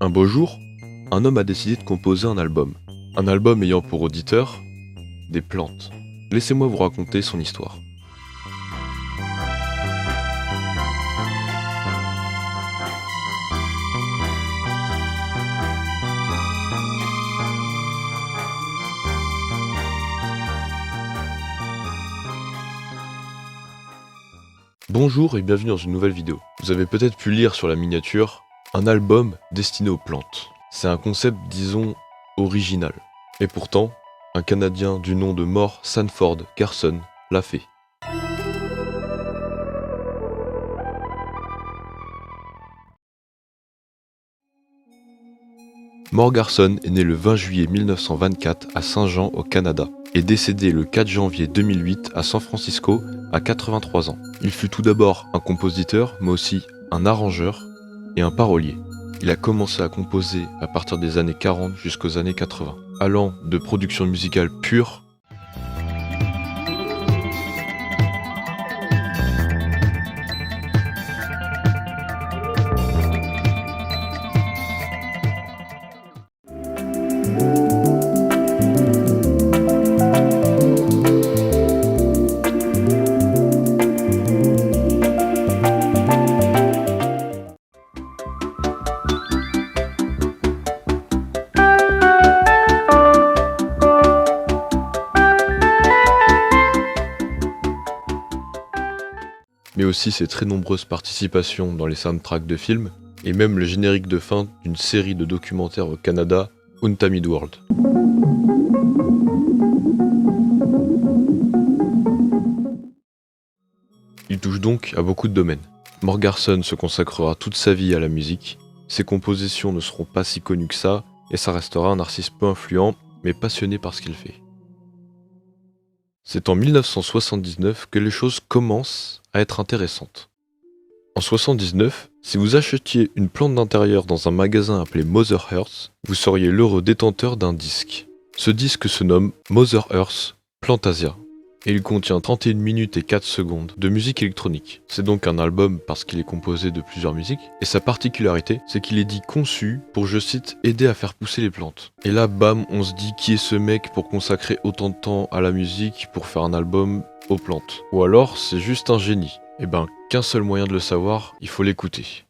Un beau jour, un homme a décidé de composer un album. Un album ayant pour auditeur des plantes. Laissez-moi vous raconter son histoire. Bonjour et bienvenue dans une nouvelle vidéo. Vous avez peut-être pu lire sur la miniature un album destiné aux plantes. C'est un concept, disons, original. Et pourtant, un Canadien du nom de Mort Sanford Carson l'a fait. Mort Garson est né le 20 juillet 1924 à Saint-Jean au Canada et décédé le 4 janvier 2008 à San Francisco à 83 ans. Il fut tout d'abord un compositeur, mais aussi un arrangeur et un parolier. Il a commencé à composer à partir des années 40 jusqu'aux années 80, allant de production musicale pure mais aussi ses très nombreuses participations dans les soundtracks de films, et même le générique de fin d'une série de documentaires au Canada, Untamed World. Il touche donc à beaucoup de domaines. Mort Garson se consacrera toute sa vie à la musique, ses compositions ne seront pas si connues que ça, et ça restera un artiste peu influent, mais passionné par ce qu'il fait. C'est en 1979 que les choses commencent à être intéressantes. En 79, si vous achetiez une plante d'intérieur dans un magasin appelé Mother Earth, vous seriez l'heureux détenteur d'un disque. Ce disque se nomme Mother Earth Plantasia, et il contient 31 minutes et 4 secondes de musique électronique. C'est donc un album parce qu'il est composé de plusieurs musiques, et sa particularité, c'est qu'il est dit conçu pour, je cite, aider à faire pousser les plantes. Et là, bam, on se dit qui est ce mec pour consacrer autant de temps à la musique pour faire un album aux plantes. Ou alors, c'est juste un génie. Eh ben, qu'un seul moyen de le savoir, il faut l'écouter.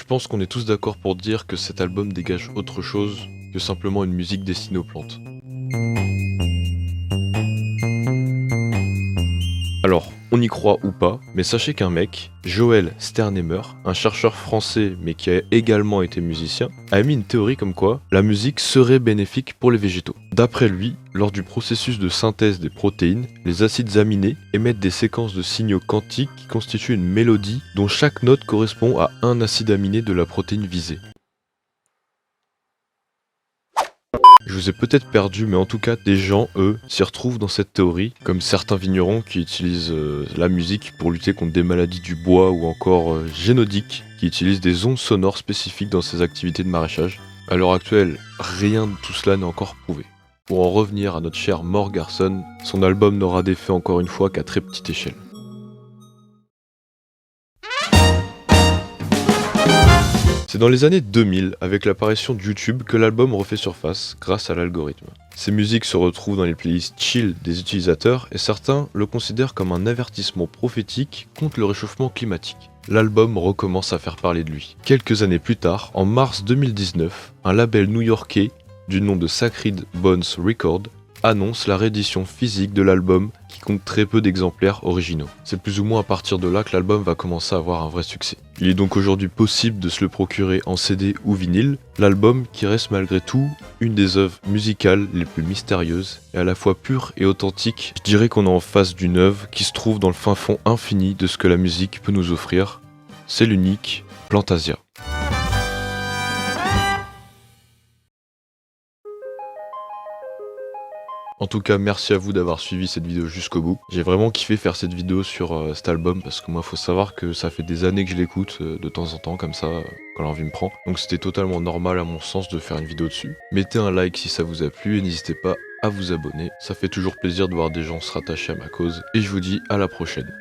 pense qu'on est tous d'accord pour dire que cet album dégage autre chose que simplement une musique destinée aux plantes. Alors, on y croit ou pas, mais sachez qu'un mec, Joël Sternemer, un chercheur français mais qui a également été musicien, a émis une théorie comme quoi la musique serait bénéfique pour les végétaux. D'après lui, lors du processus de synthèse des protéines, les acides aminés émettent des séquences de signaux quantiques qui constituent une mélodie dont chaque note correspond à un acide aminé de la protéine visée. Je vous ai peut-être perdu, mais en tout cas, des gens, eux, s'y retrouvent dans cette théorie, comme certains vignerons qui utilisent la musique pour lutter contre des maladies du bois, ou encore Génodic, qui utilise des ondes sonores spécifiques dans ses activités de maraîchage. À l'heure actuelle, rien de tout cela n'est encore prouvé. Pour en revenir à notre cher Mort Garson, son album n'aura d'effet encore une fois qu'à très petite échelle. C'est dans les années 2000, avec l'apparition de YouTube, que l'album refait surface grâce à l'algorithme. Ces musiques se retrouvent dans les playlists chill des utilisateurs et certains le considèrent comme un avertissement prophétique contre le réchauffement climatique. L'album recommence à faire parler de lui. Quelques années plus tard, en mars 2019, un label new-yorkais du nom de Sacred Bones Records annonce la réédition physique de l'album qui compte très peu d'exemplaires originaux. C'est plus ou moins à partir de là que l'album va commencer à avoir un vrai succès. Il est donc aujourd'hui possible de se le procurer en CD ou vinyle, l'album qui reste malgré tout une des œuvres musicales les plus mystérieuses et à la fois pure et authentique. Je dirais qu'on est en face d'une œuvre qui se trouve dans le fin fond infini de ce que la musique peut nous offrir. C'est l'unique Plantasia. En tout cas, merci à vous d'avoir suivi cette vidéo jusqu'au bout. J'ai vraiment kiffé faire cette vidéo sur cet album parce que moi, faut savoir que ça fait des années que je l'écoute de temps en temps, comme ça, quand l'envie me prend. Donc c'était totalement normal à mon sens de faire une vidéo dessus. Mettez un like si ça vous a plu et n'hésitez pas à vous abonner. Ça fait toujours plaisir de voir des gens se rattacher à ma cause. Et je vous dis à la prochaine.